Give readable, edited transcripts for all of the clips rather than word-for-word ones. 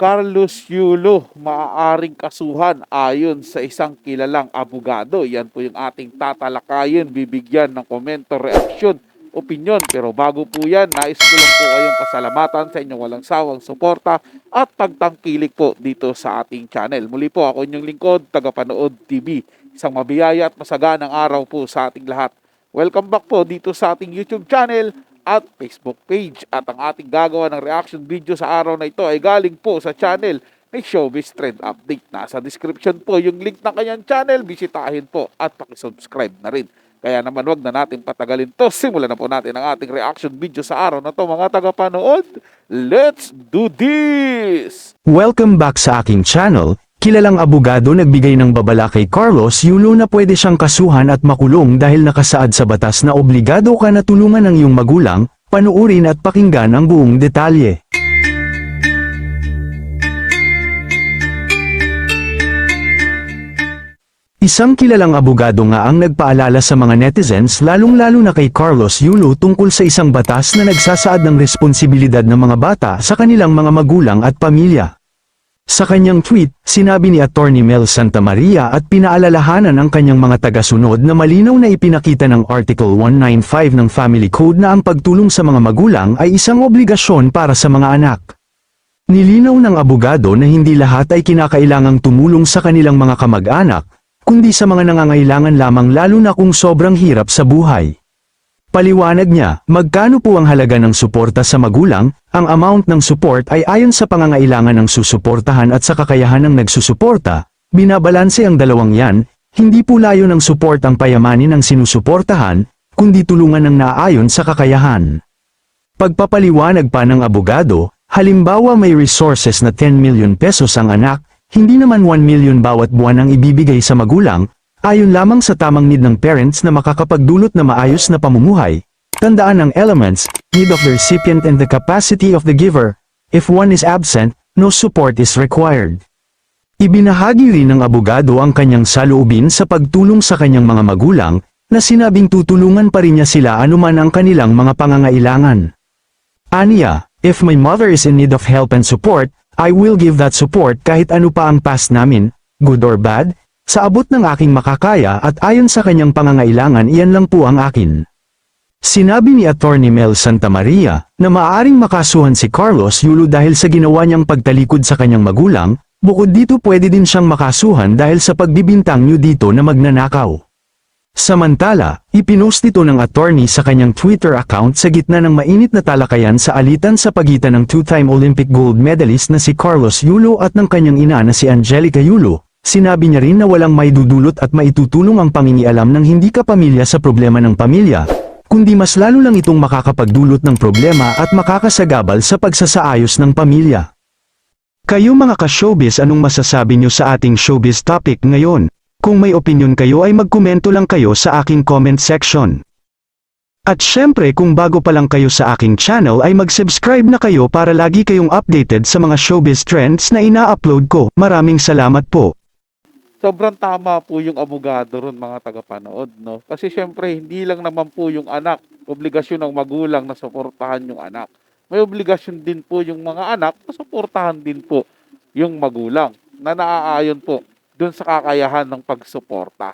Carlos Yulo maaaring kasuhan ayon sa isang kilalang abogado. Yan po yung ating tatalakayin, bibigyan ng komento, reaksyon, opinyon. Pero bago po yan, nais ko lang po kayong pasalamatan sa inyong walang sawang suporta at pagtangkilik po dito sa ating channel. Muli po ako inyong lingkod, Tagapanood TV. Isang mabiyaya at masaganang araw po sa ating lahat. Welcome back po dito sa ating YouTube channel at Facebook page. At ang ating gagawa ng reaction video sa araw na ito ay galing po sa channel ni Showbiz Trend Update. Nasa description po yung link ng kanyang channel. Bisitahin po at pakisubscribe na rin. Kaya naman wag na natin patagalin to. Simulan na po natin ang ating reaction video sa araw na to, mga tagapanood. Let's do this! Welcome back sa aking channel. Kilalang abogado nagbigay ng babala kay Carlos Yulo na pwede siyang kasuhan at makulong dahil nakasaad sa batas na obligado ka na tulungan ng iyong magulang. Panuurin at pakinggan ang buong detalye. Isang kilalang abogado nga ang nagpaalala sa mga netizens, lalong-lalo na kay Carlos Yulo, tungkol sa isang batas na nagsasaad ng responsibilidad ng mga bata sa kanilang mga magulang at pamilya. Sa kanyang tweet, sinabi ni Attorney Mel Santamaria at pinaalalahanan ang kanyang mga tagasunod na malinaw na ipinakita ng Article 195 ng Family Code na ang pagtulong sa mga magulang ay isang obligasyon para sa mga anak. Nilinaw ng abogado na hindi lahat ay kinakailangang tumulong sa kanilang mga kamag-anak, kundi sa mga nangangailangan lamang, lalo na kung sobrang hirap sa buhay. Paliwanag niya, magkano po ang halaga ng suporta sa magulang? Ang amount ng support ay ayon sa pangangailangan ng susuportahan at sa kakayahan ng nagsusuporta. Binabalanse ang dalawang yan, hindi po layo ng support ang payamanin ng sinusuportahan, kundi tulungan ng naayon sa kakayahan. Pagpapaliwanag pa ng abogado, halimbawa may resources na 10 million pesos ang anak, hindi naman 1 million bawat buwan ang ibibigay sa magulang, ayon lamang sa tamang need ng parents na makakapagdulot na maayos na pamumuhay. Tandaan ang elements, need of the recipient and the capacity of the giver. If one is absent, no support is required. Ibinahagi rin ng abogado ang kanyang saloobin sa pagtulong sa kanyang mga magulang, na sinabing tutulungan pa rin niya sila anuman ang kanilang mga pangangailangan. Aniya, if my mother is in need of help and support, I will give that support kahit ano pa ang past namin, good or bad, sa abot ng aking makakaya at ayon sa kanyang pangangailangan, iyan lang po ang akin. Sinabi ni Attorney Mel Santamaria na maaaring makasuhan si Carlos Yulo dahil sa ginawa niyang pagtalikod sa kanyang magulang. Bukod dito, pwede din siyang makasuhan dahil sa pagbibintang niyo dito na magnanakaw. Samantala, ipinost ito ng attorney sa kanyang Twitter account sa gitna ng mainit na talakayan sa alitan sa pagitan ng two-time Olympic gold medalist na si Carlos Yulo at ng kanyang ina na si Angelica Yulo. Sinabi niya rin na walang maidudulot at maitutulong ang pangingialam ng hindi kapamilya sa problema ng pamilya, kundi mas lalo lang itong makakapagdulot ng problema at makakasagabal sa pagsasaayos ng pamilya. Kayo mga ka-showbiz, anong masasabi niyo sa ating showbiz topic ngayon? Kung may opinion kayo ay magkomento lang kayo sa aking comment section. At syempre, kung bago pa lang kayo sa aking channel ay mag-subscribe na kayo para lagi kayong updated sa mga showbiz trends na ina-upload ko. Maraming salamat po. Sobrang tama po yung abogado ron, mga tagapanood, no? Kasi syempre, hindi lang naman po yung anak, obligasyon ng magulang na suportahan yung anak. May obligasyon din po yung mga anak na suportahan din po yung magulang na naaayon po dun sa kakayahan ng pagsuporta.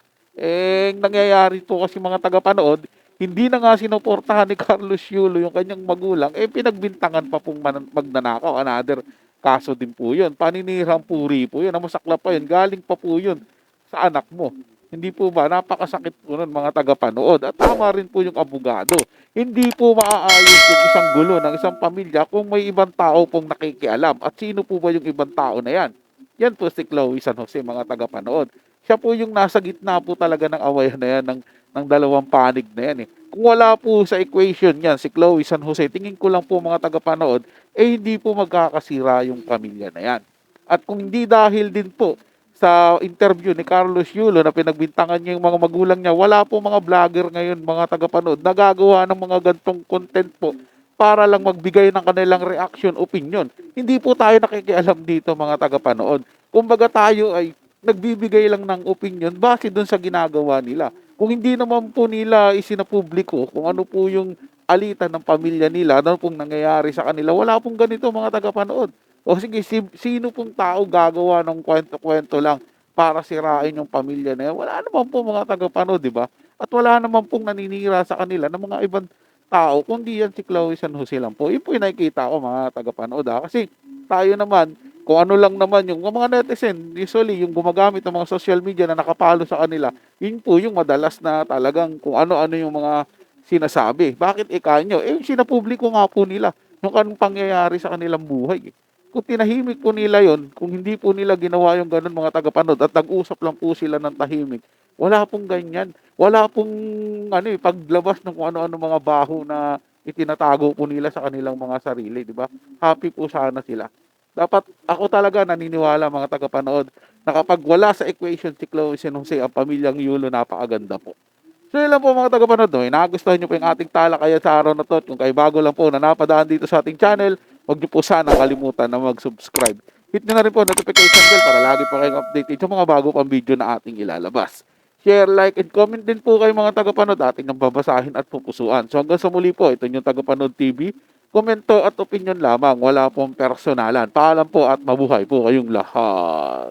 Nangyayari po kasi, mga tagapanood, hindi na nga sinuportahan ni Carlos Yulo yung kanyang magulang, pinagbintangan pa pong magnanakaw. Another kaso din po yun. Paninirang puri po yun. Masakla pa yun. Galing pa po yun sa anak mo. Hindi po ba? Napakasakit po nun, mga tagapanood. At tama rin po yung abogado. Hindi po maaayos yung isang gulo ng isang pamilya kung may ibang tao pong nakikialam. At sino po ba yung ibang tao na yan? Yan po si Chloe San Jose, mga tagapanood. Siya po yung nasa gitna po talaga ng awayan na yan, ng dalawang panig na yan. Kung wala po sa equation yan si Chloe San Jose, tingin ko lang po, mga tagapanood, hindi po magkakasira yung pamilya na yan. At kung hindi dahil din po sa interview ni Carlos Yulo na pinagbintangan niya yung mga magulang niya, wala po mga vlogger ngayon, mga tagapanood, nagagawa ng mga gantong content po para lang magbigay ng kanilang reaction, opinion. Hindi po tayo nakikialam dito, mga tagapanood. Kumbaga tayo ay nagbibigay lang ng opinion base dun sa ginagawa nila. Kung hindi naman po nila isinapubliko kung ano po yung alitan ng pamilya nila, ano pong nangyayari sa kanila, wala pong ganito, mga tagapanood. O sige, sino pong tao gagawa ng kwento-kwento lang para sirain yung pamilya na yan? Wala naman po mga tagapanood, di ba? At wala naman pong naninira sa kanila ng mga ibang tao, kundi yan si Chloe San Jose lang po. Yun po yung nakikita ko mga tagapanood ha. Kasi tayo naman, kung ano lang naman yung mga netizen, usually yung gumagamit ng mga social media na nakapalo sa kanila, yun po yung madalas na talagang kung ano-ano yung mga sinasabi. Bakit ikanyo? Eh, sinapubliko nga po nila yung anong pangyayari sa kanilang buhay. Kung tinahimik po nila yon, kung hindi po nila ginawa yung ganun mga tagapanood at nag-usap lang po sila ng tahimik, wala pong ganyan. Wala pong paglabas ng kung ano-ano mga baho na itinatago po nila sa kanilang mga sarili, di ba? Happy po sana sila. Dapat ako talaga naniniwala mga tagapanood na kapag wala sa equation si Chloe San Jose, ang pamilyang Yulo napakaganda po. So yun lang po mga tagapanood, no? Nagustuhan nyo po yung ating talakayan sa araw na to. At kung kayo bago lang po na napadaan dito sa ating channel, huwag nyo po sana kalimutan na mag-subscribe. Hit nyo na rin po notification bell para lagi po kayong updated sa mga bago pang video na ating ilalabas. Share, like, and comment din po kayo mga tagapanood, ating nang babasahin at pupusuan. So hanggang sa muli po, ito yung Tagapanood TV. Komento at opinion lamang, wala pong personalan. Paalam po at mabuhay po kayong lahat.